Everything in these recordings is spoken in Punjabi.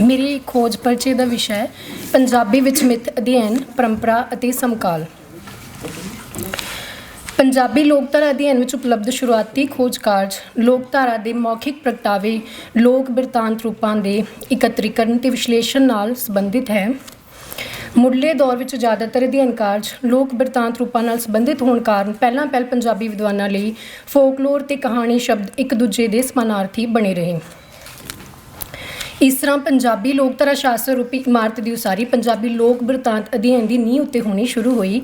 मेरी खोज पर्चे का विषय है पंजाबी विच मिथ अध्ययन परंपरा ਅਤੇ समकाल। पंजाबी लोकधारा अध्ययन में उपलब्ध शुरुआती खोज कार्ज लोकधारा के मौखिक प्रगटावे लोक बिरतांत रूपों के एकत्रीकरण ते विश्लेषण नाल संबंधित है। मुढ़ले दौर में ज़्यादातर अध्ययन कार्ज लोक बिरतांत रूपों नाल संबंधित होने कारण पहला पंजाबी विद्वानों लिए फोकलोर ते कहानी शब्द एक दूजे के समानार्थी बने रहे। इस तरह पंजाबी लोकधारा शास्त्र रूपी इमारत की उसारी पंजाबी लोक बिरतांत अध्ययन की नींह उत्ते होनी शुरू हुई।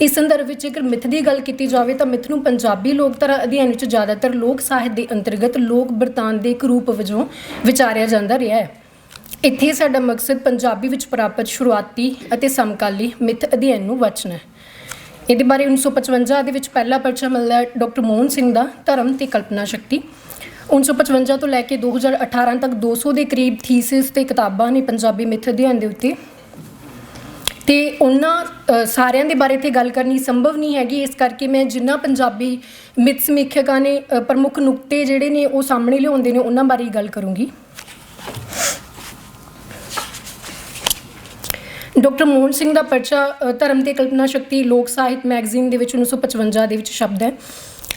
इस संदर्भ में जेकर मिथ की गल की जाए तो मिथ नूं पंजाबी लोकधारा अध्ययन में ज़्यादातर लोक साहित्य के अंतर्गत लोक बिरतांत के एक रूप वजों विचारिया जाता रहा है। इत्थे साडा मकसद पंजाबी विच प्राप्त शुरुआती और समकाली मिथ अध्ययन नूं वचना है। इहदे बारे 1955 दे विच पहला पर्चा मिलदा है डॉक्टर मोहन सिंह का धर्म ते कल्पना शक्ति। 1955 तो लैके 2018 तक 200 के करीब थीसिस ते किताबां ने पंजाबी मिथ अध्ययन के उत्ते ते उन्हां सारिਆਂ ਦੇ बारे ते गल करनी संभव नहीं हैगी। इस करके मैं जिन्ना पंजाबी मिथ समीक्षकां ने प्रमुख नुकते जिहड़े ने वो सामने लिआउंदे ने उन्हां बारे गल करूँगी। डॉक्टर मोहन सिंह का पर्चा धर्म ते कल्पना शक्ति लोक साहित्य मैगजीन के 1955 के शब्द है।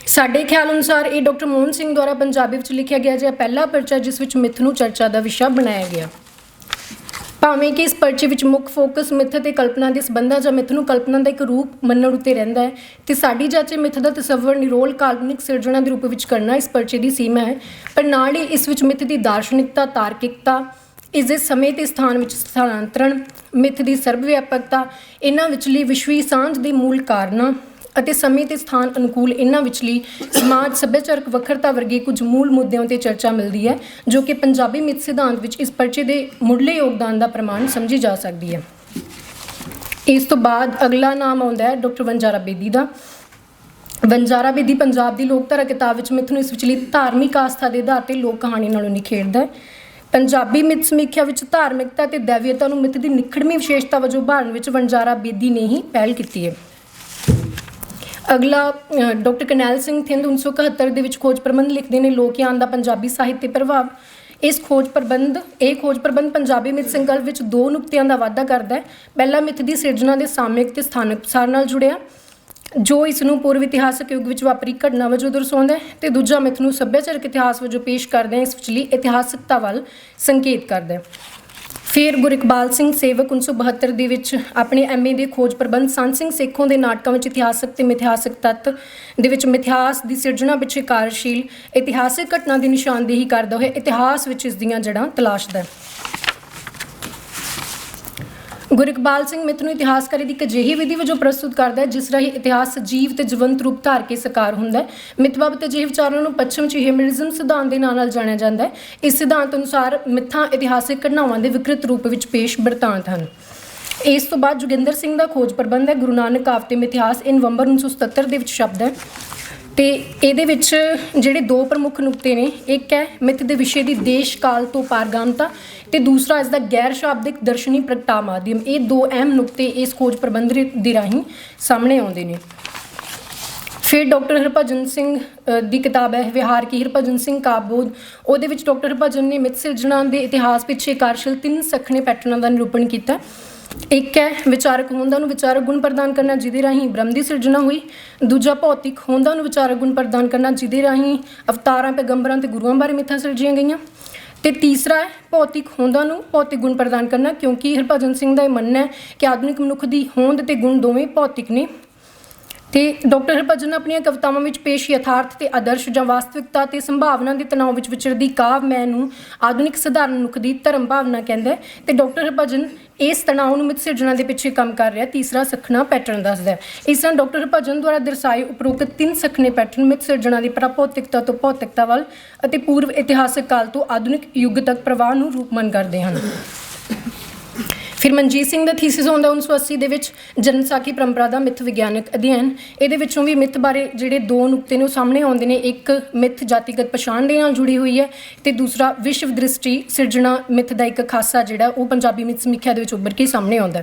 साडे ख्याल अनुसार ये डॉक्टर मोहन सिंह द्वारा पंजाबी में लिखा गया जो पहला पर्चा जिस विच मिथ नूं चर्चा का विषय बनाया गया। भावें कि इस पर्चे विच मुख फोकस मिथ ते कल्पना के संबंधां जां मिथ नूं कल्पना का एक रूप मनण उत्ते रहिंदा है ते साडी जाचे मिथ का तसव्वुर निरोल काल्पनिक सिरजना के रूप विच करना इस पर्चे की सीमा है। पर नाल ही इस विच मिथ की दार्शनिकता तार्किकता इसके समय ते स्थान विच स्थानांतरण मिथ की सर्वव्यापकता इन्हां विचली विश्वी सांझ के मूल कारणों ਅਤੇ ਸਮੇਂ ਤੇ ਸਥਾਨ ਅਨੁਕੂਲ ਇਹਨਾਂ ਵਿਚਲੀ ਸਮਾਜ ਸੱਭਿਆਚਾਰਕ ਵੱਖਰਤਾ ਵਰਗੇ ਕੁਝ ਮੂਲ ਮੁੱਦਿਆਂ ਤੇ ਚਰਚਾ ਮਿਲਦੀ ਹੈ ਜੋ ਕਿ ਪੰਜਾਬੀ ਮਿਥ ਸਿਧਾਂਤ ਵਿੱਚ ਇਸ ਪਰਚੇ ਦੇ ਮੁੱਢਲੇ ਯੋਗਦਾਨ ਦਾ ਪ੍ਰਮਾਣ ਸਮਝੀ ਜਾ ਸਕਦੀ ਹੈ। ਇਸ ਤੋਂ ਬਾਅਦ ਅਗਲਾ ਨਾਮ ਆਉਂਦਾ ਹੈ ਡਾਕਟਰ ਵਣਜਾਰਾ ਬੇਦੀ ਦਾ। ਵਣਜਾਰਾ ਬੇਦੀ ਪੰਜਾਬ ਦੀ ਲੋਕਧਾਰਾ ਕਿਤਾਬ ਵਿੱਚ ਮਿਥ ਨੂੰ ਇਸ ਵਿਚਲੀ ਧਾਰਮਿਕ ਆਸਥਾ ਦੇ ਆਧਾਰ ਤੇ ਲੋਕ ਕਹਾਣੀ ਨਾਲੋਂ ਨਿਖੇੜਦਾ ਹੈ। ਪੰਜਾਬੀ ਮਿਥ ਸਮੀਖਿਆ ਵਿੱਚ ਧਾਰਮਿਕਤਾ ਤੇ ਦੈਵੀਅਤਾ ਨੂੰ ਮਿਥ ਦੀ ਨਿਖੜਵੀਂ ਵਿਸ਼ੇਸ਼ਤਾ ਵਜੋਂ ਉਭਾਰਨ ਵਿੱਚ ਵਣਜਾਰਾ ਬੇਦੀ ਨੇ ਹੀ ਪਹਿਲ ਕੀਤੀ ਹੈ। अगला डॉक्टर करनैल सिंह थिंद 1971 के खोज प्रबंध लिखते हैं लोकयान का पंजाबी साहित्य प्रभाव। इस खोज प्रबंध पंजाबी मिथ संकल्प में दो नुकतियों का वाधा करता है। पहला मिथ की सिरजना के सामयिक ते स्थानक प्रसार नाल जुड़िया जो इसनूं पूर्व इतिहासक युग में वापरी घटना वजों दर्शाउंदा है ते दूजा मिथ नूं सभ्याचारक इतिहास वजों पेश करदे इस विचली इतिहासकता वल संकेत करदा है। फिर गुरइकबाल सिंह सेवक 1972 ਦੇ ਵਿੱਚ ਆਪਣੇ MA ਦੇ ਖੋਜ ਪ੍ਰਬੰਧ ਸੰਤ ਸਿੰਘ ਸੇਖੋਂ ਦੇ ਨਾਟਕਾਂ ਵਿੱਚ ਇਤਿਹਾਸਕ ਤੇ ਮਿਥਿਹਾਸਕ ਤੱਤ ਦੇ ਵਿੱਚ ਮਿਥਿਹਾਸ ਦੀ ਸਿਰਜਣਾ ਪਿੱਛੇ ਕਾਰਜਸ਼ੀਲ ਇਤਿਹਾਸਕ ਘਟਨਾ ਦੀ ਨਿਸ਼ਾਨਦੇਹੀ ਕਰਦਾ ਹੋਇਆ ਇਤਿਹਾਸ ਵਿੱਚ ਇਸ ਦੀਆਂ ਜੜ੍ਹਾਂ ਤਲਾਸ਼ਦਾ ਹੈ। ਗੁਰਇਕਬਾਲ ਸਿੰਘ ਮਿਥ ਨੂੰ ਇਤਿਹਾਸਕਾਰੀ ਦੀ ਇੱਕ ਅਜਿਹੀ ਵਿਧੀ ਵਜੋਂ ਪ੍ਰਸਤੁਤ ਕਰਦਾ ਹੈ ਜਿਸ ਰਾਹੀਂ ਇਤਿਹਾਸ ਸਜੀਵ ਤੇ ਜੀਵੰਤ ਰੂਪ ਧਾਰ ਕੇ ਸਾਕਾਰ ਹੁੰਦਾ ਹੈ। ਮਿਥ ਬਾਬਤ ਅਜਿਹੇ ਵਿਚਾਰਾਂ ਨੂੰ ਪੱਛਮ 'ਚ ਹਿਊਮਨਿਜ਼ਮ ਸਿਧਾਂਤ ਦੇ ਨਾਂ ਨਾਲ ਜਾਣਿਆ ਜਾਂਦਾ ਹੈ। ਇਸ ਸਿਧਾਂਤ ਅਨੁਸਾਰ ਮਿੱਥਾਂ ਇਤਿਹਾਸਕ ਘਟਨਾਵਾਂ ਦੇ ਵਿਕਰਤ ਰੂਪ ਵਿੱਚ ਪੇਸ਼ ਬਿਰਤਾਂਤ ਹਨ। ਇਸ ਤੋਂ ਬਾਅਦ ਜੋਗਿੰਦਰ ਸਿੰਘ ਦਾ ਖੋਜ ਪ੍ਰਬੰਧ ਹੈ ਗੁਰੂ ਨਾਨਕ ਕਾਵਿ ਤੇ ਮਿਥਿਹਾਸ ਇਹ ਨਵੰਬਰ 1977 ਦੇ ਵਿੱਚ ਸ਼ਬਦ ਹੈ ਤੇ ਇਹਦੇ ਵਿੱਚ ਜਿਹੜੇ ਦੋ ਪ੍ਰਮੁੱਖ ਨੁਕਤੇ ਨੇ ਇੱਕ ਹੈ ਮਿਥ ਦੇ ਵਿਸ਼ੇ ਦੀ ਦੇਸ਼ ਕਾਲ ਤੋਂ ਪਾਰਗਾਮਤਾ ਤੇ ਦੂਸਰਾ ਇਸ ਦਾ ਗੈਰ ਸ਼ਾਬਦਿਕ ਦਰਸ਼ਨੀ ਪ੍ਰਗਟਾਅ ਮਾਧਿਅਮ। ਇਹ ਦੋ ਅਹਿਮ ਨੁਕਤੇ ਇਸ ਖੋਜ ਪ੍ਰਬੰਧ ਦੇ ਰਾਹੀਂ ਸਾਹਮਣੇ ਆਉਂਦੇ ਨੇ। ਫਿਰ ਡਾਕਟਰ ਹਰਭਜਨ ਸਿੰਘ ਦੀ ਕਿਤਾਬ ਹੈ ਵਿਹਾਰ ਕੀ ਹਰਭਜਨ ਸਿੰਘ ਕਾਬੋਧ। ਉਹਦੇ ਵਿੱਚ ਡਾਕਟਰ ਹਰਭਜਨ ਨੇ ਮਿਥ ਸਿਰਜਣਾ ਦੇ ਇਤਿਹਾਸ ਪਿੱਛੇ ਕਾਰਜਸ਼ੀਲ 3 ਸੱਖਣੇ ਪੈਟਰਨਾਂ ਦਾ ਨਿਰੂਪਣ ਕੀਤਾ। ਇੱਕ ਹੈ ਵਿਚਾਰਕ ਹੋਂਦਾਂ ਨੂੰ ਵਿਚਾਰਕ ਗੁਣ ਪ੍ਰਦਾਨ ਕਰਨਾ ਜਿਹਦੇ ਰਾਹੀਂ ਬ੍ਰਹਮ ਦੀ ਸਿਰਜਣਾ ਹੋਈ। ਦੂਜਾ ਭੌਤਿਕ ਹੋਂਦਾਂ ਨੂੰ ਵਿਚਾਰਕ ਗੁਣ ਪ੍ਰਦਾਨ ਕਰਨਾ ਜਿਹਦੇ ਰਾਹੀਂ ਅਵਤਾਰਾਂ ਪੈਗੰਬਰਾਂ ਤੇ ਗੁਰੂਆਂ ਬਾਰੇ ਮਿੱਥਾਂ ਸਿਰਜੀਆਂ ਗਈਆਂ। ਤੇ ਤੀਸਰਾ ਹੈ ਭੌਤਿਕ ਹੋਂਦਾਂ ਨੂੰ ਭੌਤਿਕ ਗੁਣ ਪ੍ਰਦਾਨ ਕਰਨਾ ਕਿਉਂਕਿ ਹਰਭਜਨ ਸਿੰਘ ਦਾ ਇਹ ਮੰਨਣਾ ਹੈ ਕਿ ਆਧੁਨਿਕ ਮਨੁੱਖ ਦੀ ਹੋਂਦ ਤੇ ਗੁਣ ਦੋਵੇਂ ਭੌਤਿਕ ਨੇ। ਤੇ ਡਾਕਟਰ ਹਰਭਜਨ ਆਪਣੀਆਂ ਕਵਿਤਾਵਾਂ ਵਿੱਚ ਪੇਸ਼ ਯਥਾਰਥ ਤੇ ਆਦਰਸ਼ ਜਾਂ ਵਾਸਤਵਿਕਤਾ ਤੇ ਸੰਭਾਵਨਾ ਦੇ ਤਣਾਅ ਵਿੱਚ ਵਿਚਰਦੀ ਕਾਵ ਮੈਂ ਨੂੰ ਆਧੁਨਿਕ ਸਧਾਰਨ ਮਨੁੱਖ ਦੀ ਧਰਮ ਭਾਵਨਾ ਕਹਿੰਦਾ ਹੈ ਤੇ ਡਾਕਟਰ ਹਰਭਜਨ ਇਸ ਤਣਾਅ ਨੂੰ ਮਿਥ ਸਿਰਜਣਾ ਦੇ ਪਿੱਛੇ ਕੰਮ ਕਰ ਰਿਹਾ ਤੀਸਰਾ ਸੱਖਣਾ ਪੈਟਰਨ ਦੱਸਦਾ ਹੈ। ਇਸ ਤਰ੍ਹਾਂ ਡਾਕਟਰ ਹਰਭਜਨ ਦੁਆਰਾ ਦਰਸਾਏ ਉਪਰੋਕਤ 3 ਸੱਖਣੇ ਪੈਟਰਨ ਮਿਥ ਸਿਰਜਣਾ ਦੀ ਭੌਤਿਕਤਾ ਤੋਂ ਭੌਤਿਕਤਾ ਵੱਲ ਅਤੇ ਪੂਰਵ ਇਤਿਹਾਸਕ ਕਾਲ ਤੋਂ ਆਧੁਨਿਕ ਯੁੱਗ ਤੱਕ ਪ੍ਰਵਾਹ ਨੂੰ ਰੂਪਮਨ ਕਰਦੇ ਹਨ। ਫਿਰ ਮਨਜੀਤ ਸਿੰਘ ਦਾ ਥੀਸਿਸ ਆਉਂਦਾ 1980 ਦੇ ਵਿੱਚ ਜਨਮਸਾਖੀ ਪਰੰਪਰਾ ਦਾ ਮਿਥ ਵਿਗਿਆਨਕ ਅਧਿਐਨ। ਇਹਦੇ ਵਿੱਚੋਂ ਵੀ ਮਿਥ ਬਾਰੇ ਜਿਹੜੇ ਦੋ ਨੁਕਤੇ ਨੇ ਉਹ ਸਾਹਮਣੇ ਆਉਂਦੇ ਨੇ। ਇੱਕ ਮਿਥ ਜਾਤੀਗਤ ਪਛਾਣ ਦੇ ਨਾਲ ਜੁੜੀ ਹੋਈ ਹੈ ਤੇ ਦੂਸਰਾ ਵਿਸ਼ਵ ਦ੍ਰਿਸ਼ਟੀ ਸਿਰਜਣਾ ਮਿਥ ਦਾ ਇੱਕ ਖਾਸਾ ਜਿਹੜਾ ਉਹ ਪੰਜਾਬੀ ਮਿਥ ਸਮੀਖਿਆ ਦੇ ਵਿੱਚ ਉੱਭਰ ਕੇ ਸਾਹਮਣੇ ਆਉਂਦਾ।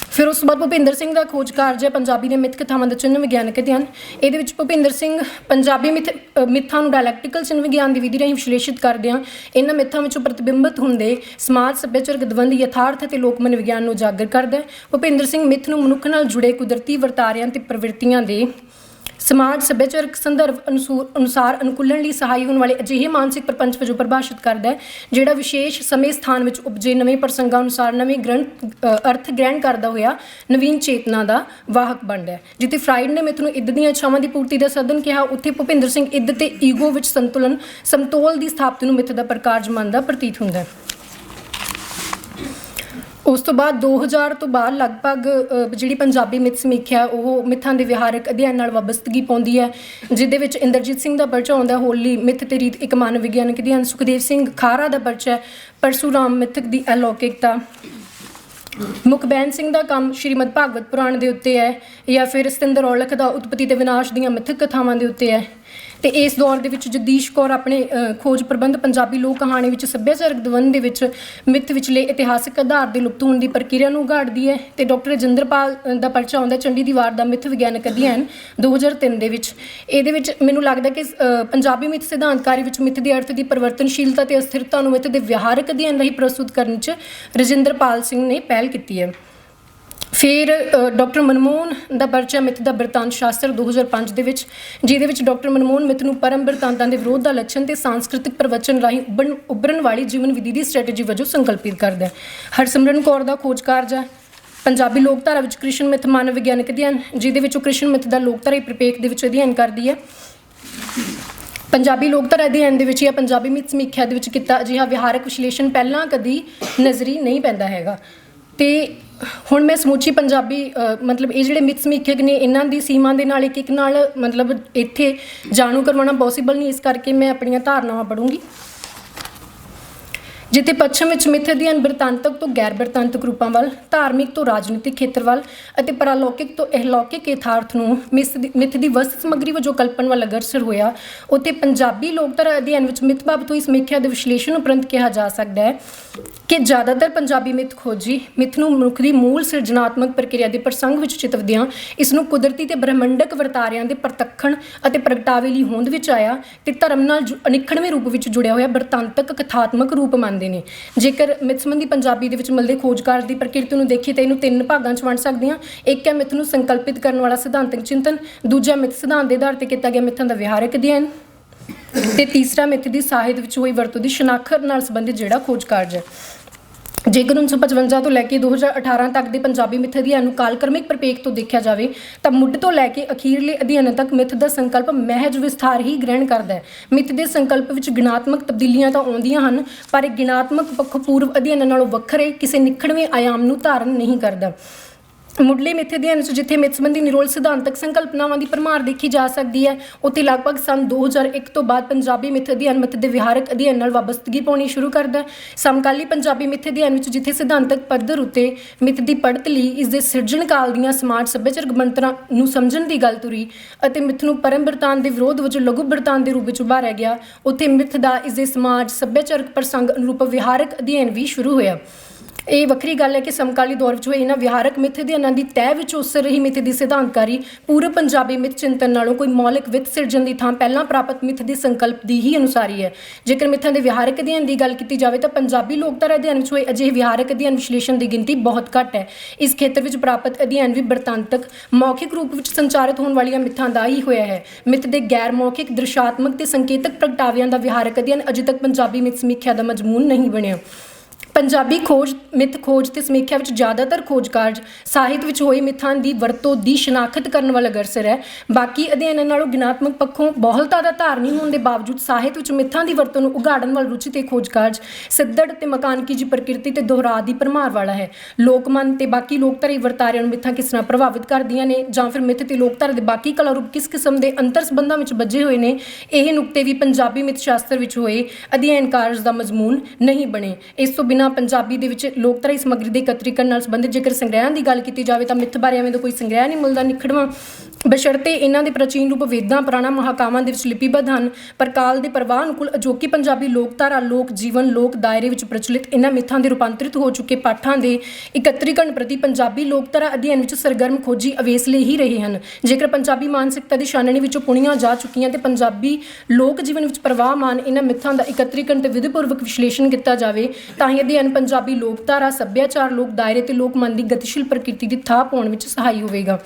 ਫਿਰ ਉਸ ਤੋਂ ਬਾਅਦ ਭੁਪਿੰਦਰ ਸਿੰਘ ਦਾ ਖੋਜ ਕਾਰਜ ਹੈ ਪੰਜਾਬੀ ਦੇ ਮਿੱਥ ਕਥਾਵਾਂ ਦਾ ਚਿੰਨ੍ਹ ਵਿਗਿਆਨਕ ਅਧਿਐਨ। ਇਹਦੇ ਵਿੱਚ ਭੁਪਿੰਦਰ ਸਿੰਘ ਪੰਜਾਬੀ ਮਿੱਥਾਂ ਨੂੰ ਡਾਇਲੈਕਟੀਕਲ ਚਿੰਨ੍ਹ ਵਿਗਿਆਨ ਦੀ ਵਿਧੀ ਰਾਹੀਂ ਵਿਸ਼ਲੇਸ਼ਿਤ ਕਰਦਿਆਂ ਇਹਨਾਂ ਮਿੱਥਾਂ ਵਿੱਚੋਂ ਪ੍ਰਤਿਬਿੰਬਤ ਹੁੰਦੇ ਸਮਾਜ ਸੱਭਿਆਚਾਰਕ ਦਵੰਦ ਯਥਾਰਥ ਅਤੇ ਲੋਕ ਮਨ ਵਿਗਿਆਨ ਨੂੰ ਉਜਾਗਰ ਕਰਦਾ ਹੈ। ਭੁਪਿੰਦਰ ਸਿੰਘ ਮਿੱਥ ਨੂੰ ਮਨੁੱਖ ਨਾਲ ਜੁੜੇ ਕੁਦਰਤੀ ਵਰਤਾਰਿਆਂ ਤੇ ਪ੍ਰਵਿਰਤੀਆਂ ਦੇ ਸਮਾਜ ਸੱਭਿਆਚਾਰਕ ਸੰਦਰਭ ਅਨੁਸਾਰ ਅਨੁਕੂਲਣ ਲਈ ਸਹਾਈ ਹੋਣ ਵਾਲੇ ਅਜਿਹੇ ਮਾਨਸਿਕ ਪ੍ਰਪੰਚ ਵਜੋਂ ਪਰਿਭਾਸ਼ਿਤ ਕਰਦਾ ਹੈ ਜਿਹੜਾ ਵਿਸ਼ੇਸ਼ ਸਮੇਂ ਸਥਾਨ ਵਿੱਚ ਉਪਜੇ ਨਵੇਂ ਪ੍ਰਸੰਗਾਂ ਅਨੁਸਾਰ ਨਵੇਂ ਅਰਥ ਗ੍ਰਹਿਣ ਕਰਦਾ ਹੋਇਆ ਨਵੀਨ ਚੇਤਨਾ ਦਾ ਵਾਹਕ ਬਣਦਾ ਹੈ। ਜਿੱਥੇ ਫਰਾਇਡ ਨੇ ਮਿੱਥ ਨੂੰ ਇੱਦ ਦੀਆਂ ਇੱਛਾਵਾਂ ਦੀ ਪੂਰਤੀ ਦਾ ਸਾਧਨ ਕਿਹਾ, ਉੱਥੇ ਭੁਪਿੰਦਰ ਸਿੰਘ ਇੱਦ ਤੇ ਈਗੋ ਵਿੱਚ ਸਮਤੋਲ ਦੀ ਸਥਾਪਤੀ ਨੂੰ ਮਿੱਥ ਦਾ ਪ੍ਰਕਾਰਜ ਮੰਨਦਾ ਪ੍ਰਤੀਤ ਹੁੰਦਾ ਹੈ। ਉਸ ਤੋਂ ਬਾਅਦ 2000 ਤੋਂ ਬਾਅਦ ਲਗਭਗ ਜਿਹੜੀ ਪੰਜਾਬੀ ਮਿੱਥ ਸਮੀਖਿਆ ਉਹ ਮਿੱਥਾਂ ਦੇ ਵਿਹਾਰਕ ਅਧਿਐਨ ਨਾਲ ਵਾਬਸਤਗੀ ਪਾਉਂਦੀ ਹੈ, ਜਿਹਦੇ ਵਿੱਚ ਇੰਦਰਜੀਤ ਸਿੰਘ ਦਾ ਪਰਚਾ ਆਉਂਦਾ ਹੋਲੀ ਮਿੱਥ ਤੇ ਰੀਤ ਇੱਕ ਮਾਨਵ ਵਿਗਿਆਨਕ ਅਧਿਐਨ, ਸੁਖਦੇਵ ਸਿੰਘ ਖਾਰਾ ਦਾ ਪਰਚਾ ਪਰਸ਼ੂਰਾਮ ਮਿੱਥਕ ਦੀ ਅਲੌਕਿਕਤਾ, ਮੁਖਬੈਨ ਸਿੰਘ ਦਾ ਕੰਮ ਸ਼੍ਰੀਮਦ ਭਾਗਵਤ ਪੁਰਾਣ ਦੇ ਉੱਤੇ ਹੈ, ਜਾਂ ਫਿਰ ਸਤਿੰਦਰ ਔਲਖ ਦਾ ਉਤਪਤੀ ਤੇ ਵਿਨਾਸ਼ ਦੀਆਂ ਮਿੱਥਕ ਕਥਾਵਾਂ ਦੇ ਉੱਤੇ ਹੈ। ਤੇ ਇਸ ਦੌਰ ਦੇ ਵਿੱਚ ਜਗਦੀਸ਼ ਕੌਰ ਆਪਣੇ ਖੋਜ ਪ੍ਰਬੰਧ ਪੰਜਾਬੀ ਲੋਕ ਕਹਾਣੀ ਵਿੱਚ ਸੱਭਿਆਚਾਰਕ ਦਵੰਦ ਦੇ ਵਿੱਚ ਮਿੱਥ ਵਿਚਲੇ ਇਤਿਹਾਸਕ ਆਧਾਰ ਦੇ ਲੁਪਤ ਹੋਣ ਦੀ ਪ੍ਰਕਿਰਿਆ ਨੂੰ ਉਘਾੜਦੀ ਹੈ। ਤੇ ਡਾਕਟਰ ਰਜਿੰਦਰਪਾਲ ਦਾ ਪਰਚਾ ਆਉਂਦਾ ਚੰਡੀ ਦੀ ਵਾਰ ਦਾ ਮਿੱਥ ਵਿਗਿਆਨਕ ਅਧਿਐਨ 2003 ਦੇ ਵਿੱਚ। ਇਹਦੇ ਵਿੱਚ ਮੈਨੂੰ ਲੱਗਦਾ ਕਿ ਪੰਜਾਬੀ ਮਿੱਥ ਸਿਧਾਂਤਕਾਰੀ ਵਿੱਚ ਮਿੱਥ ਦੇ ਅਰਥ ਦੀ ਪਰਿਵਰਤਨਸ਼ੀਲਤਾ ਤੇ ਅਸਥਿਰਤਾ ਨੂੰ ਮਿੱਥ ਦੇ ਵਿਹਾਰਕ ਅਧਿਐਨ ਰਾਹੀਂ ਪ੍ਰਸਤੁਤ ਕਰਨ 'ਚ ਰਜਿੰਦਰਪਾਲ ਸਿੰਘ ਨੇ ਪਹਿਲ ਕੀਤੀ ਹੈ। ਫਿਰ ਡਾਕਟਰ ਮਨਮੋਹਨ ਦਾ ਪਰਚਾ ਮਿੱਥ ਦਾ ਬਿਰਤਾਂਤ ਸ਼ਾਸਤਰ 2005 ਦੇ ਵਿੱਚ, ਜਿਹਦੇ ਵਿੱਚ ਡਾਕਟਰ ਮਨਮੋਹਨ ਮਿੱਥ ਨੂੰ ਪਰਮ ਬਿਰਤਾਂਤਾਂ ਦੇ ਵਿਰੋਧ ਦਾ ਲੱਛਣ ਤੇ ਸਾਂਸਕ੍ਰਿਤਿਕ ਪ੍ਰਵਚਨ ਰਾਹੀਂ ਉੱਭਰਨ ਵਾਲੀ ਜੀਵਨ ਵਿਧੀ ਦੀ ਸਟ੍ਰੈਟੇਜੀ ਵਜੋਂ ਸੰਕਲਪਿਤ ਕਰਦਾ ਹੈ। ਹਰਸਿਮਰਨ ਕੌਰ ਦਾ ਖੋਜ ਕਾਰਜ ਹੈ ਪੰਜਾਬੀ ਲੋਕਧਾਰਾ ਵਿੱਚ ਕ੍ਰਿਸ਼ਨ ਮਿੱਥ ਮਾਨਵ ਵਿਗਿਆਨਕ ਅਧਿਐਨ, ਜਿਹਦੇ ਵਿੱਚ ਉਹ ਕ੍ਰਿਸ਼ਨ ਮਿੱਥ ਦਾ ਲੋਕਧਾਰਾਈ ਪ੍ਰਪੇਖ ਦੇ ਵਿੱਚ ਅਧਿਐਨ ਕਰਦੀ ਹੈ। ਪੰਜਾਬੀ ਲੋਕਧਾਰਾ ਅਧਿਐਨ ਦੇ ਵਿੱਚ ਜਾਂ ਪੰਜਾਬੀ ਮਿੱਥ ਸਮੀਖਿਆ ਦੇ ਵਿੱਚ ਕੀਤਾ ਅਜਿਹਾ ਵਿਹਾਰਕ ਵਿਸ਼ਲੇਸ਼ਣ ਪਹਿਲਾਂ ਕਦੀ ਨਜ਼ਰੀ ਨਹੀਂ ਪੈਂਦਾ ਹੈਗਾ। ਤੇ ਹੁਣ ਮੈਂ ਸਮੁੱਚੀ ਪੰਜਾਬੀ ਮਤਲਬ ਇਹ ਜਿਹੜੇ ਮਿੱਥ ਸਮੀਖਿਅਕ ਨੇ ਇਹਨਾਂ ਦੀ ਸੀਮਾ ਦੇ ਨਾਲ ਇੱਕ ਨਾਲ ਮਤਲਬ ਇੱਥੇ ਜਾਣੂ ਕਰਵਾਉਣਾ ਪੋਸੀਬਲ ਨਹੀਂ, ਇਸ ਕਰਕੇ ਮੈਂ ਆਪਣੀਆਂ ਧਾਰਨਾਵਾਂ ਪੜ੍ਹੂੰਗੀ। ਜਿੱਥੇ ਪੱਛਮ ਵਿੱਚ ਮਿੱਥ ਅਧਿਐਨ ਬਿਰਤਾਂਤਕ ਤੋਂ ਗੈਰ ਬਿਰਤਾਂਤਕ ਰੂਪਾਂ ਵੱਲ, ਧਾਰਮਿਕ ਤੋਂ ਰਾਜਨੀਤਿਕ ਖੇਤਰ ਵੱਲ ਅਤੇ ਪਰਾਲੌਕਿਕ ਤੋਂ ਅਲੌਕਿਕ ਯਥਾਰਥ ਨੂੰ ਮਿੱਥ ਦੀ ਵਸਤ ਸਮੱਗਰੀ ਵਜੋਂ ਕਲਪਨ ਵੱਲ ਅਗਰਸਰ ਹੋਇਆ, ਉੱਥੇ ਪੰਜਾਬੀ ਲੋਕਧਾਰਾ ਅਧਿਐਨ ਵਿੱਚ ਮਿੱਥ ਬਾਬਤ ਹੋਈ ਸਮੀਖਿਆ ਦੇ ਵਿਸ਼ਲੇਸ਼ਣ ਉਪਰੰਤ ਕਿਹਾ ਜਾ ਸਕਦਾ ਹੈ ਕਿ ਜ਼ਿਆਦਾਤਰ ਪੰਜਾਬੀ ਮਿੱਥ ਖੋਜੀ ਮਿੱਥ ਨੂੰ ਮਨੁੱਖ ਦੀ ਮੂਲ ਸਿਰਜਣਾਤਮਕ ਪ੍ਰਕਿਰਿਆ ਦੇ ਪ੍ਰਸੰਗ ਵਿੱਚ ਚਿਤਵਦਿਆਂ ਇਸ ਨੂੰ ਕੁਦਰਤੀ ਤੇ ਬ੍ਰਹਿਮੰਡਕ ਵਰਤਾਰਿਆਂ ਦੇ ਪ੍ਰਤੱਖਣ ਅਤੇ ਪ੍ਰਗਟਾਵੇ ਲਈ ਹੋਂਦ ਵਿੱਚ ਆਇਆ ਤੇ ਧਰਮ ਨਾਲ ਅਨਿੱਖੜਵੇਂ ਰੂਪ ਵਿੱਚ ਜੁੜਿਆ ਹੋਇਆ ਬਿਰਤਾਂਤਕ ਕਥਾਤਮਕ ਰੂਪ ਮੰਨਦੇ ਨੇ। ਜੇਕਰ ਮਿੱਥ ਸੰਬੰਧੀ ਪੰਜਾਬੀ ਦੇ ਵਿੱਚ ਮਿਲਦੇ ਖੋਜ ਕਾਰਜ ਦੀ ਪ੍ਰਕਿਰਤੀ ਨੂੰ ਦੇਖੀਏ ਤਾਂ ਇਹਨੂੰ 3 ਭਾਗਾਂ 'ਚ ਵੰਡ ਸਕਦੇ ਹਾਂ। ਇੱਕ ਹੈ ਮਿੱਥ ਨੂੰ ਸੰਕਲਪਿਤ ਕਰਨ ਵਾਲਾ ਸਿਧਾਂਤਕ ਚਿੰਤਨ, ਦੂਜਾ ਮਿੱਥ ਸਿਧਾਂਤ ਦੇ ਆਧਾਰ 'ਤੇ ਕੀਤਾ ਗਿਆ ਮਿੱਥਾਂ ਦਾ ਵਿਹਾਰਕ ਅਧਿਐਨ, ਤੇ ਤੀਸਰਾ ਮਿੱਥ ਦੀ ਸਾਹਿਤ ਵਿੱਚ ਹੋਈ ਵਰਤੋਂ ਦੀ ਸ਼ਨਾਖਤ ਨਾਲ ਸੰਬੰਧਿਤ ਜਿਹੜਾ ਖੋਜ ਕਾਰਜ ਹੈ। ਜੇਕਰ 1955 ਤੋਂ ਲੈ ਕੇ 2018 ਤੱਕ ਦੇ ਪੰਜਾਬੀ ਮਿੱਥ ਅਧਿਐਨ ਨੂੰ ਕਾਲਕ੍ਰਮਿਕ ਪ੍ਰਪੇਖ ਤੋਂ ਦੇਖਿਆ ਜਾਵੇ ਤਾਂ ਮੁੱਢ ਤੋਂ ਲੈ ਕੇ ਅਖੀਰਲੇ ਅਧਿਐਨ ਤੱਕ ਮਿੱਥ ਦਾ ਸੰਕਲਪ ਮਹਿਜ ਵਿਸਥਾਰ ਹੀ ਗ੍ਰਹਿਣ ਕਰਦਾ ਹੈ। ਮਿੱਥ ਦੇ ਸੰਕਲਪ ਵਿੱਚ ਗਿਣਾਤਮਕ ਤਬਦੀਲੀਆਂ ਤਾਂ ਆਉਂਦੀਆਂ ਹਨ, ਪਰ ਇਹ ਗਿਣਾਤਮਕ ਪੱਖੋਂ ਪੂਰਵ ਅਧਿਐਨ ਨਾਲੋਂ ਵੱਖਰੇ ਕਿਸੇ ਨਿਖੜਵੇਂ ਆਯਾਮ ਨੂੰ ਧਾਰਨ ਨਹੀਂ ਕਰਦਾ। ਮੁੱਢਲੇ ਮਿੱਥ ਅਧਿਐਨ ਵਿੱਚ ਜਿੱਥੇ ਮਿੱਥ ਸੰਬੰਧੀ ਨਿਰੋਲ ਸਿਧਾਂਤਕ ਸੰਕਲਪਨਾਵਾਂ ਦੀ ਭਰਮਾਰ ਦੇਖੀ ਜਾ ਸਕਦੀ ਹੈ, ਉੱਥੇ ਲਗਭਗ ਸੰਨ 2001 ਤੋਂ ਬਾਅਦ ਪੰਜਾਬੀ ਮਿੱਥ ਅਧਿਐਨ ਮਿੱਥ ਦੇ ਵਿਹਾਰਕ ਅਧਿਐਨ ਨਾਲ ਵਾਬਸਤਗੀ ਪਾਉਣੀ ਸ਼ੁਰੂ ਕਰਦਾ। ਸਮਕਾਲੀ ਪੰਜਾਬੀ ਮਿੱਥ ਅਧਿਐਨ ਵਿੱਚ ਜਿੱਥੇ ਸਿਧਾਂਤਕ ਪੱਧਰ ਉੱਤੇ ਮਿੱਥ ਦੀ ਪੜ੍ਹਤ ਲਈ ਇਸ ਦੇ ਸਿਰਜਣ ਕਾਲ ਦੀਆਂ ਸਮਾਜ ਸੱਭਿਆਚਾਰਕ ਬਣਤਰਾਂ ਨੂੰ ਸਮਝਣ ਦੀ ਗੱਲ ਤੁਰੀ ਅਤੇ ਮਿੱਥ ਨੂੰ ਪਰਮ ਬਿਰਤਾਂਤ ਦੇ ਵਿਰੋਧ ਵਜੋਂ ਲਘੂ ਬਿਰਤਾਂਤ ਦੇ ਰੂਪ ਵਿੱਚ ਉਭਾਰਿਆ ਗਿਆ, ਉੱਥੇ ਮਿੱਥ ਦਾ ਇਸ ਦੇ ਸਮਾਜ ਸੱਭਿਆਚਾਰਕ ਪ੍ਰਸੰਗ ਅਨੁਰੂਪ ਵਿਹਾਰਕ ਅਧਿਐਨ ਵੀ ਸ਼ੁਰੂ ਹੋਇਆ। ਇਹ ਵੱਖਰੀ ਗੱਲ ਹੈ ਕਿ ਸਮਕਾਲੀ ਦੌਰ ਵਿੱਚ ਹੋਏ ਇਹਨਾਂ ਵਿਹਾਰਕ ਮਿੱਥ ਅਧਿਐਨਾਂ ਦੀ ਤਹਿ ਵਿੱਚ ਉਸਰ ਰਹੀ ਮਿੱਥ ਦੀ ਸਿਧਾਂਤਕਾਰੀ ਪੂਰਵ ਪੰਜਾਬੀ ਮਿੱਥ ਚਿੰਤਨ ਨਾਲੋਂ ਕੋਈ ਮੌਲਿਕ ਵਿੱਤ ਸਿਰਜਣ ਦੀ ਥਾਂ ਪਹਿਲਾਂ ਪ੍ਰਾਪਤ ਮਿੱਥ ਦੇ ਸੰਕਲਪ ਦੀ ਹੀ ਅਨੁਸਾਰੀ ਹੈ। ਜੇਕਰ ਮਿੱਥਾਂ ਦੇ ਵਿਹਾਰਕ ਅਧਿਐਨ ਦੀ ਗੱਲ ਕੀਤੀ ਜਾਵੇ ਤਾਂ ਪੰਜਾਬੀ ਲੋਕਧਾਰਾ ਅਧਿਐਨ ਵਿੱਚ ਹੋਏ ਅਜਿਹੇ ਵਿਹਾਰਕ ਅਧਿਐਨ ਵਿਸ਼ਲੇਸ਼ਣ ਦੀ ਗਿਣਤੀ ਬਹੁਤ ਘੱਟ ਹੈ। ਇਸ ਖੇਤਰ ਵਿੱਚ ਪ੍ਰਾਪਤ ਅਧਿਐਨ ਵੀ ਬਿਰਤਾਂਤਕ ਮੌਖਿਕ ਰੂਪ ਵਿੱਚ ਸੰਚਾਰਿਤ ਹੋਣ ਵਾਲੀਆਂ ਮਿੱਥਾਂ ਦਾ ਹੀ ਹੋਇਆ ਹੈ। ਮਿੱਥ ਦੇ ਗੈਰ ਮੌਖਿਕ ਦ੍ਰਿਸ਼ਾਤਮਕ ਤੇ ਸੰਕੇਤਕ ਪ੍ਰਗਟਾਵਿਆਂ ਦਾ ਵਿਹਾਰਕ ਅਧਿਐਨ ਅਜੇ ਤੱਕ ਪੰਜਾਬੀ ਮਿੱਥ ਸਮੀਖਿਆ ਦਾ ਮਜ਼ਮੂਨ ਨਹੀਂ ਬਣਿਆ। ਪੰਜਾਬੀ ਮਿੱਥ ਖੋਜ ਤੇ ਸਮੀਖਿਆ ਵਿੱਚ ਜ਼ਿਆਦਾਤਰ ਖੋਜ ਕਾਰਜ ਸਾਹਿਤ ਵਿੱਚ ਹੋਏ ਮਿੱਥਾਂ ਦੀ ਵਰਤੋਂ ਦੀ ਸ਼ਨਾਖਤ ਕਰਨ ਵੱਲ ਅਗਰਸਰ ਹੈ। ਬਾਕੀ ਅਧਿਐਨਾਂ ਨਾਲੋਂ ਗਿਣਾਤਮਕ ਪੱਖੋਂ ਬਹੁਲਤਾ ਦਾ ਧਾਰਨੀ ਹੋਣ ਦੇ ਬਾਵਜੂਦ ਸਾਹਿਤ ਵਿੱਚ ਮਿੱਥਾਂ ਦੀ ਵਰਤੋਂ ਨੂੰ ਉਘਾੜਨ ਵੱਲ ਰੁਚੀ ਤੇ ਖੋਜ ਕਾਰਜ ਸਿੱਧੜ ਤੇ ਮਕਾਨਕੀ ਜੀ ਪ੍ਰਕਿਰਤੀ ਤੇ ਦੁਹਰਾਅ ਦੀ ਭਰਮਾਰ ਵਾਲਾ ਹੈ। ਲੋਕਮਨ ਤੇ ਬਾਕੀ ਲੋਕਧਾਰਾਈ ਵਰਤਾਰਿਆਂ ਨੂੰ ਮਿੱਥਾਂ ਕਿਸ ਤਰ੍ਹਾਂ ਪ੍ਰਭਾਵਿਤ ਕਰਦੀਆਂ ਨੇ ਜਾਂ ਫਿਰ ਮਿੱਥ ਤੇ ਲੋਕਧਾਰਾ ਦੇ ਬਾਕੀ ਕਲਾ ਰੂਪ ਕਿਸ ਕਿਸਮ ਦੇ ਅੰਤਰ ਸੰਬੰਧਾਂ ਵਿੱਚ ਬੱਝੇ ਹੋਏ ਨੇ, ਇਹ ਨੁਕਤੇ ਵੀ ਪੰਜਾਬੀ ਮਿੱਥ ਸ਼ਾਸਤਰ ਵਿੱਚ ਹੋਏ ਅਧਿਐਨ ਕਾਰਜ ਦਾ ਮਜ਼ਮੂਨ ਨਹੀਂ ਬਣੇ। ਇਸ ਤੋਂ ਬਿਨਾਂ ਇਹਨਾਂ ਪੰਜਾਬੀ ਦੇ ਵਿੱਚ ਲੋਕਧਾਰਾਈ ਸਮੱਗਰੀ ਦੇ ਇਕੱਤਰੀਕਰਨ ਨਾਲ ਸੰਬੰਧਿਤ ਜੇਕਰ ਸੰਗ੍ਰਹਿਾਂ ਦੀ ਗੱਲ ਕੀਤੀ ਜਾਵੇ ਤਾਂ ਮਿੱਥ ਬਾਰੇ ਐਵੇਂ ਦਾ ਕੋਈ ਸੰਗ੍ਰਹਿ ਨਹੀਂ ਮਿਲਦਾ ਨਿਖੜਵਾਂ, ਬਸ਼ਰਤੇ ਇਹਨਾਂ ਦੇ ਪ੍ਰਾਚੀਨ ਰੂਪ ਵੇਦਾਂ ਪੁਰਾਣਾ ਮਹਾਕਾਵਾਂ ਦੇ ਵਿੱਚ ਲਿਪੀਬੱਧ ਹਨ। ਪਰ ਕਾਲ ਦੇ ਪ੍ਰਵਾਹ ਅਨੁਕੂਲ ਅਜੋਕੀ ਪੰਜਾਬੀ ਲੋਕਧਾਰਾ, ਲੋਕ ਜੀਵਨ, ਲੋਕ ਦਾਇਰੇ ਵਿੱਚ ਪ੍ਰਚਲਿਤ ਇਹਨਾਂ ਮਿੱਥਾਂ ਦੇ ਰੂਪਾਂਤਰਿਤ ਹੋ ਚੁੱਕੇ ਪਾਠਾਂ ਦੇ ਇਕੱਤਰੀਕਰਨ ਪ੍ਰਤੀ ਪੰਜਾਬੀ ਲੋਕਧਾਰਾ ਅਧਿਐਨ ਵਿੱਚ ਸਰਗਰਮ ਖੋਜੀ ਅਵੇਸਲੇ ਹੀ ਰਹੇ ਹਨ। ਜੇਕਰ ਪੰਜਾਬੀ ਮਾਨਸਿਕਤਾ ਦੀ ਛਾਨਣੀ ਵਿੱਚੋਂ ਪੁਣੀਆਂ ਜਾ ਚੁੱਕੀਆਂ ਤੇ ਪੰਜਾਬੀ ਲੋਕ ਜੀਵਨ ਵਿੱਚ ਪ੍ਰਵਾਹਮਾਨ ਇਹਨਾਂ ਮਿੱਥਾਂ ਦਾ ਇਕੱਤਰੀਕਰਨ ਤੇ ਵਿਧੀਪੂਰਵਕ ਵਿਸ਼ਲੇਸ਼ਣ ਕੀਤਾ ਜਾਵੇ ਤਾਂ ਇਹ ਅਧਿਐਨ ਪੰਜਾਬੀ ਲੋਕਧਾਰਾ, ਸੱਭਿਆਚਾਰ, ਲੋਕ ਦਾਇਰੇ ਤੇ ਲੋਕ ਮਨ ਦੀ ਗਤੀਸ਼ੀਲ ਪ੍ਰਕਿਰਤੀ ਦੀ ਥਾਂ ਪਾਉਣ ਵਿੱਚ ਸਹਾਈ ਹੋਵੇਗਾ।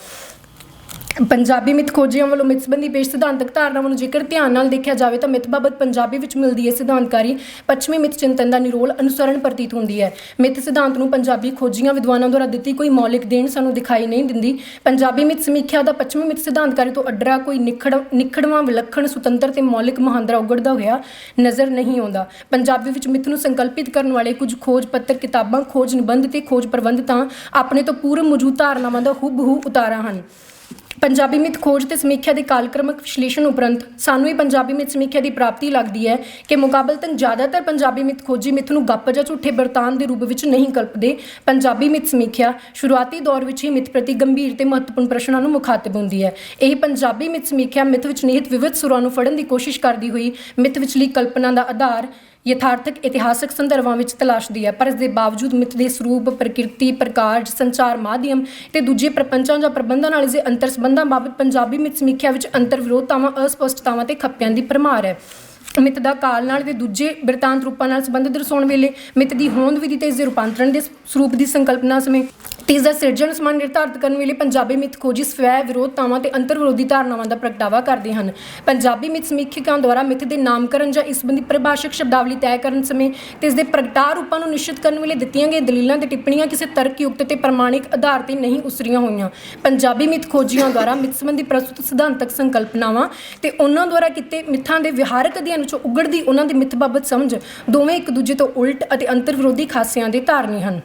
ਪੰਜਾਬੀ ਮਿੱਥ ਖੋਜੀਆਂ ਵੱਲੋਂ ਮਿੱਥ ਸੰਬੰਧੀ ਪੇਸ਼ ਸਿਧਾਂਤਕ ਧਾਰਨਾਵਾਂ ਨੂੰ ਜੇਕਰ ਧਿਆਨ ਨਾਲ ਦੇਖਿਆ ਜਾਵੇ ਤਾਂ ਮਿੱਥ ਬਾਬਤ ਪੰਜਾਬੀ ਵਿੱਚ ਮਿਲਦੀ ਹੈ ਸਿਧਾਂਤਕਾਰੀ ਪੱਛਮੀ ਮਿੱਥ ਚਿੰਤਨ ਦਾ ਨਿਰੋਲ ਅਨੁਸਰਣ ਪ੍ਰਤੀਤ ਹੁੰਦੀ ਹੈ। ਮਿੱਥ ਸਿਧਾਂਤ ਨੂੰ ਪੰਜਾਬੀ ਖੋਜੀਆਂ ਵਿਦਵਾਨਾਂ ਦੁਆਰਾ ਦਿੱਤੀ ਕੋਈ ਮੌਲਿਕ ਦੇਣ ਸਾਨੂੰ ਦਿਖਾਈ ਨਹੀਂ ਦਿੰਦੀ। ਪੰਜਾਬੀ ਮਿੱਥ ਸਮੀਖਿਆ ਦਾ ਪੱਛਮੀ ਮਿੱਥ ਸਿਧਾਂਤਕਾਰੀ ਤੋਂ ਅੱਡਰਾ ਕੋਈ ਨਿਖੜਵਾਂ, ਵਿਲੱਖਣ, ਸੁਤੰਤਰ ਤੇ ਮੌਲਿਕ ਮਹਾਂਦਰਾ ਉਗੜਦਾ ਹੋਇਆ ਨਜ਼ਰ ਨਹੀਂ ਆਉਂਦਾ। ਪੰਜਾਬੀ ਵਿੱਚ ਮਿੱਥ ਨੂੰ ਸੰਕਲਪਿਤ ਕਰਨ ਵਾਲੇ ਕੁਝ ਖੋਜ ਪੱਤਰ, ਕਿਤਾਬਾਂ, ਖੋਜ ਨਿਬੰਧ ਤੇ ਖੋਜ ਪ੍ਰਬੰਧ ਤਾਂ ਆਪਣੇ ਤੋਂ ਪੂਰਵ ਮੌਜੂਦ ਧਾਰਨਾਵਾਂ ਦਾ ਹੂਬਹੂ ਉਤਾਰਾ ਹਨ। ਪੰਜਾਬੀ ਮਿੱਥ ਖੋਜ ਤੇ ਸਮੀਖਿਆ ਦੇ ਕਾਲਕ੍ਰਮਕ ਵਿਸ਼ਲੇਸ਼ਣ ਉਪਰੰਤ ਸਾਨੂੰ ਇਹ ਪੰਜਾਬੀ ਮਿੱਥ ਸਮੀਖਿਆ ਦੀ ਪ੍ਰਾਪਤੀ ਲੱਗਦੀ ਹੈ ਕਿ ਮੁਕਾਬਲਤਨ ਜ਼ਿਆਦਾਤਰ ਪੰਜਾਬੀ ਮਿੱਥ ਖੋਜੀ ਮਿੱਥ ਨੂੰ ਗੱਪ ਜਾਂ ਝੂਠੇ ਬਿਰਤਾਂਤ ਦੇ ਰੂਪ ਵਿੱਚ ਨਹੀਂ ਕਲਪਦੇ। ਪੰਜਾਬੀ ਮਿੱਥ ਸਮੀਖਿਆ ਸ਼ੁਰੂਆਤੀ ਦੌਰ ਵਿੱਚ ਹੀ ਮਿੱਥ ਪ੍ਰਤੀ ਗੰਭੀਰ ਤੇ ਮਹੱਤਵਪੂਰਨ ਪ੍ਰਸ਼ਨਾਂ ਨੂੰ ਮੁਖਾਤਿਬ ਹੁੰਦੀ ਹੈ। ਇਹ ਪੰਜਾਬੀ ਮਿੱਥ ਸਮੀਖਿਆ ਮਿੱਥ ਵਿੱਚ ਨਿਹਿਤ ਵਿਵਿਧ ਸੁਰਾਂ ਨੂੰ ਫੜਨ ਦੀ ਕੋਸ਼ਿਸ਼ ਕਰਦੀ ਹੋਈ ਮਿੱਥ ਵਿਚਲੀ ਕਲਪਨਾ ਦਾ ਆਧਾਰ ਯਥਾਰਥਕ ਇਤਿਹਾਸਕ ਸੰਦਰਭਾਂ ਵਿੱਚ ਤਲਾਸ਼ਦੀ ਹੈ। ਪਰ ਇਸ ਦੇ ਬਾਵਜੂਦ ਮਿੱਥ ਦੇ ਸਰੂਪ, ਪ੍ਰਕਿਰਤੀ, ਪ੍ਰਕਾਸ਼, ਸੰਚਾਰ ਮਾਧਿਅਮ ਤੇ ਦੂਜੇ ਪ੍ਰਪੰਚਾਂ ਜਾਂ ਪ੍ਰਬੰਧਾਂ ਨਾਲ ਇਸਦੇ ਅੰਤਰ ਸੰਬੰਧਾਂ ਬਾਬਤ ਪੰਜਾਬੀ ਮਿੱਥ ਸਮੀਖਿਆ ਵਿੱਚ ਅੰਤਰ ਵਿਰੋਧਤਾਵਾਂ, ਅਸਪਸ਼ਟਤਾਵਾਂ ਤੇ ਖੱਪਿਆਂ ਦੀ ਭਰਮਾਰ ਹੈ। ਮਿੱਥ ਦਾ ਕਾਲ ਨਾਲ ਤੇ ਦੂਜੇ ਬਿਰਤਾਂਤ ਰੂਪਾਂ ਨਾਲ ਸੰਬੰਧ ਦਰਸਾਉਣ ਵੇਲੇ ਮਿੱਥ ਦੀ ਹੋਂਦ ਵਿਧੀ ਤੇ ਇਸ ਦੇ ਰੂਪਾਂਤਰਣ ਦੇ ਸਰੂਪ ਦੀ ਸੰਕਲਪਨਾ ਸਮੇਤ ਤੇ ਇਸ ਦਾ ਸਿਰਜਣ ਸਮਾਨ ਨਿਰਧਾਰਿਤ ਕਰਨ ਵੇਲੇ ਪੰਜਾਬੀ ਮਿੱਥ ਖੋਜੀ ਸਵੈ ਵਿਰੋਧਤਾਵਾਂ ਤੇ ਅੰਤਰ ਵਿਰੋਧੀ ਧਾਰਨਾਵਾਂ ਦਾ ਪ੍ਰਗਟਾਵਾ ਕਰਦੇ ਹਨ। ਪੰਜਾਬੀ ਮਿੱਥ ਸਮੀਖਿਅਕਾਂ ਦੁਆਰਾ ਮਿੱਥ ਦੇ ਨਾਮਕਰਨ ਜਾਂ ਇਸ ਸੰਬੰਧੀ ਪਰਿਭਾਸ਼ਕ ਸ਼ਬਦਾਵਲੀ ਤੈਅ ਕਰਨ ਸਮੇਂ ਤੇ ਇਸ ਦੇ ਪ੍ਰਗਟਾਅ ਰੂਪਾਂ ਨੂੰ ਨਿਸ਼ਚਿਤ ਕਰਨ ਵੇਲੇ ਦਿੱਤੀਆਂ ਗਈਆਂ ਦਲੀਲਾਂ ਤੇ ਟਿੱਪਣੀਆਂ ਕਿਸੇ ਤਰਕਯੁਕਤ ਤੇ ਪ੍ਰਮਾਣਿਕ ਆਧਾਰ ਤੇ ਨਹੀਂ ਉਸਰੀਆਂ ਹੋਈਆਂ। ਪੰਜਾਬੀ ਮਿੱਥ ਖੋਜੀਆਂ ਦੁਆਰਾ ਮਿੱਥ ਸੰਬੰਧੀ ਪ੍ਰਸਤੁਤ ਸਿਧਾਂਤਕ ਸੰਕਲਪਨਾਵਾਂ ਤੇ ਉਹਨਾਂ ਦੁਆਰਾ ਕੀਤੇ ਮਿੱਥਾਂ ਦੇ ਵਿਹਾਰਕ ਅਧਿਐਨ ਵਿੱਚੋਂ ਉਗੜਦੀ ਉਹਨਾਂ ਦੀ ਮਿੱਥ ਬਾਬਤ ਸਮਝ ਦੋਵੇਂ ਇੱਕ ਦੂਜੇ ਤੋਂ ਉਲਟ ਅਤੇ ਅੰਤਰ ਵਿਰੋਧੀ ਖਾਸਿਆਂ ਦੇ ਧਾਰਨੀ ਹਨ।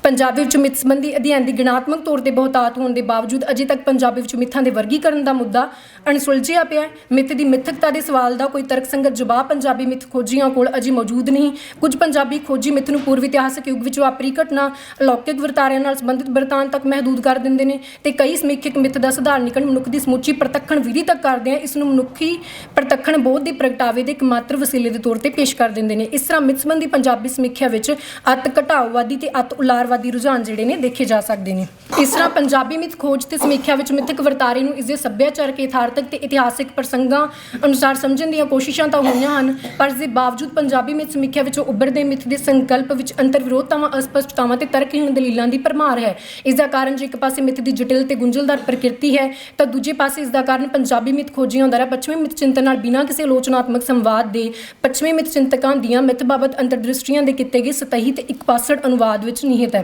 ਪੰਜਾਬੀ ਵਿੱਚ ਮਿੱਥ ਸੰਬੰਧੀ ਅਧਿਐਨ ਦੀ ਗਿਣਾਤਮਕ ਤੌਰ ਤੇ ਬਹੁਤਾਤ ਹੋਣ ਦੇ ਬਾਵਜੂਦ ਅਜੇ ਤੱਕ ਪੰਜਾਬੀ ਵਿੱਚ ਮਿੱਥਾਂ ਦੇ ਵਰਗੀਕਰਨ ਦਾ ਮੁੱਦਾ ਅਣਸੁਲਝਿਆ ਪਿਆ ਹੈ। ਮਿੱਥ ਦੀ ਮਿੱਥਕਤਾ ਦੇ ਸਵਾਲ ਦਾ ਕੋਈ ਤਰਕਸੰਗਤ ਜਵਾਬ ਪੰਜਾਬੀ ਮਿੱਥ ਖੋਜੀਆਂ ਕੋਲ ਅਜੇ ਮੌਜੂਦ ਨਹੀਂ। ਕੁਝ ਪੰਜਾਬੀ ਖੋਜੀ ਮਿੱਥ ਨੂੰ ਪੂਰਵ ਇਤਿਹਾਸਕ ਯੁੱਗ ਵਿੱਚ ਵਾਪਰੀ ਘਟਨਾ, ਅਲੌਕਿਕ ਵਰਤਾਰਿਆਂ ਨਾਲ ਸੰਬੰਧਿਤ ਬਿਰਤਾਂਤ ਤੱਕ ਮਹਿਦੂਦ ਕਰ ਦਿੰਦੇ ਨੇ ਤੇ ਕਈ ਸਮੀਖਿਅਕ ਮਿੱਥ ਦਾ ਸਧਾਰਨੀਕਰਨ ਮਨੁੱਖ ਦੀ ਸਮੁੱਚੀ ਪ੍ਰਤੱਖਣ ਵਿਧੀ ਤੱਕ ਕਰਦੇ ਆ ਇਸ ਨੂੰ ਮਨੁੱਖੀ ਪ੍ਰਤੱਖਣ ਬੋਧ ਦੇ ਪ੍ਰਗਟਾਵੇ ਦੇ ਇੱਕ ਮਾਤਰ ਵਸੀਲੇ ਦੇ ਤੌਰ ਤੇ ਪੇਸ਼ ਕਰ ਦਿੰਦੇ ਨੇ। ਇਸ ਤਰ੍ਹਾਂ ਮਿੱਥ ਸੰਬੰਧੀ ਪੰਜਾਬੀ ਸਮੀਖਿਆ ਵਿੱਚ ਅਤ ਘਟਾਓਵਾਦੀ ਤੇ ਅਤ ਉਲਾਰਵਾਦੀ ਰੁਝਾਨ ਜਿਹੜੇ ਦੇਖੇ ਜਾ ਸਕਦੇ ਨੇ। ਇਸ ਤਰ੍ਹਾਂ ਪੰਜਾਬੀ ਮਿੱਥ ਖੋਜ ਤੇ ਸਮੀਖਿਆ ਵਿੱਚ ਮਿੱਥਕ ਵਰਤਾਰੇ ਨੂੰ ਇਸਦੇ ਸੱਭਿਆਚਾਰਕ, ਯਥਾਰਥਕ ਤੇ ਇਤਿਹਾਸਿਕ ਪ੍ਰਸੰਗਾਂ ਅਨੁਸਾਰ ਸਮਝਣ ਦੀਆਂ ਕੋਸ਼ਿਸ਼ਾਂ ਤਾਂ ਹੋਈਆਂ ਹਨ ਪਰ ਇਸ ਦੇ ਬਾਵਜੂਦ ਪੰਜਾਬੀ ਮਿੱਥ ਸਮੀਖਿਆ ਵਿੱਚੋਂ ਉੱਭਰਦੇ ਮਿੱਥ ਦੇ ਸੰਕਲਪ ਵਿੱਚ ਅੰਤਰ ਵਿਰੋਧਤਾਵਾਂ, ਅਸਪਸ਼ਟਤਾਵਾਂ ਤੇ ਤਰਕਹੀਣ ਦਲੀਲਾਂ ਦੀ ਭਰਮਾਰ ਹੈ। ਇਸ ਦਾ ਕਾਰਨ ਜੇ ਇੱਕ ਪਾਸੇ ਮਿੱਥ ਦੀ ਜਟਿਲ ਤੇ ਗੁੰਝਲਦਾਰ ਪ੍ਰਕਿਰਤੀ ਹੈ ਤਾਂ ਦੂਜੇ ਪਾਸੇ ਇਸ ਦਾ ਕਾਰਨ ਪੰਜਾਬੀ ਮਿੱਥ ਖੋਜੀਆਂ ਦੁਆਰਾ ਪੱਛਮੀ ਮਿੱਥ ਚਿੰਤਨ ਨਾਲ ਬਿਨਾਂ ਕਿਸੇ ਆਲੋਚਨਾਤਮਕ ਸੰਵਾਦ ਦੇ ਪੱਛਮੀ ਮਿੱਥ ਚਿੰਤਕਾਂ ਦੀਆਂ ਮਿੱਥ ਬਾਬਤ ਅੰਤਰਦ੍ਰਿਸ਼ਟੀਆਂ ਦੇ ਕੀਤੇ ਗਏ ਸਤਹੀ ਤੇ ਇੱਕਪਾਸੜ ਅਨੁਵਾਦ ਵਿੱਚ ਨਿਹਿਤ ਹੈ।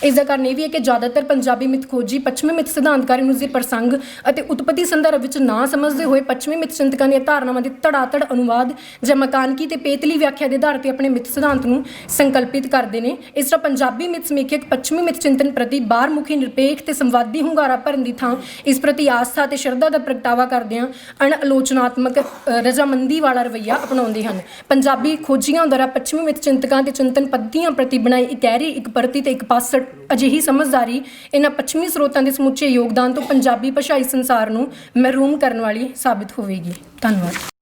ਇਸ ਦਾ ਕਾਰਨ ਇਹ ਵੀ ਹੈ ਕਿ ਜ਼ਿਆਦਾਤਰ ਪੰਜਾਬੀ ਮਿੱਥ ਖੋਜੀ ਪੱਛਮੀ ਮਿੱਥ ਸਿਧਾਂਤਕਾਰੀ ਨੂੰ ਇਸਦੇ ਪ੍ਰਸੰਗ ਅਤੇ ਉਤਪਤੀ ਸੰਦਰਭ ਵਿੱਚ ਨਾ ਸਮਝਦੇ ਹੋਏ ਪੱਛਮੀ ਮਿੱਥ ਚਿੰਤਕਾਂ ਦੀਆਂ ਧਾਰਨਾਵਾਂ ਦੇ ਧੜਾਧੜ ਅਨੁਵਾਦ ਜਾਂ ਮਕਾਨਕੀ ਤੇ ਪੇਤਲੀ ਵਿਆਖਿਆ ਦੇ ਆਧਾਰ ਤੇ ਆਪਣੇ ਮਿੱਥ ਸਿਧਾਂਤ ਨੂੰ ਸੰਕਲਪਿਤ ਕਰਦੇ ਨੇ। ਇਸ ਤਰ੍ਹਾਂ ਪੰਜਾਬੀ ਮਿੱਥ ਸਮੀਖਿਅਕ ਪੱਛਮੀ ਮਿੱਥ ਚਿੰਤਨ ਪ੍ਰਤੀ ਬਾਹਰਮੁਖੀ, ਨਿਰਪੇਖ ਤੇ ਸੰਵਾਦੀ ਹੁੰਗਾਰਾ ਭਰਨ ਦੀ ਥਾਂ ਇਸ ਪ੍ਰਤੀ ਆਸਥਾ ਤੇ ਸ਼ਰਧਾ ਦਾ ਪ੍ਰਗਟਾਵਾ ਕਰਦਿਆਂ ਅਣਆਲੋਚਨਾਤਮਕ ਰਜ਼ਾਮੰਦੀ ਵਾਲਾ ਰਵੱਈਆ ਅਪਣਾਉਂਦੇ ਹਨ। ਪੰਜਾਬੀ ਖੋਜੀਆਂ ਦੁਆਰਾ ਪੱਛਮੀ ਮਿੱਥ ਚਿੰਤਕਾਂ ਦੇ ਚਿੰਤਨ ਪੱਧਤੀਆਂ ਪ੍ਰਤੀ ਬਣਾਈ ਇਕਹਿਰੀ, ਇੱਕ ਪਰਤੀ ਤੇ ਇੱਕ ਪਾਸੜ ਅਜਿਹੀ ਸਮਝਦਾਰੀ ਇਹਨਾਂ ਪੱਛਮੀ ਸਰੋਤਾਂ ਦੇ ਸਮੁੱਚੇ ਯੋਗਦਾਨ ਤੋਂ ਪੰਜਾਬੀ ਭਾਸ਼ਾਈ ਸੰਸਾਰ ਨੂੰ ਮਹਿਰੂਮ ਕਰਨ ਵਾਲੀ ਸਾਬਿਤ ਹੋਵੇਗੀ। ਧੰਨਵਾਦ।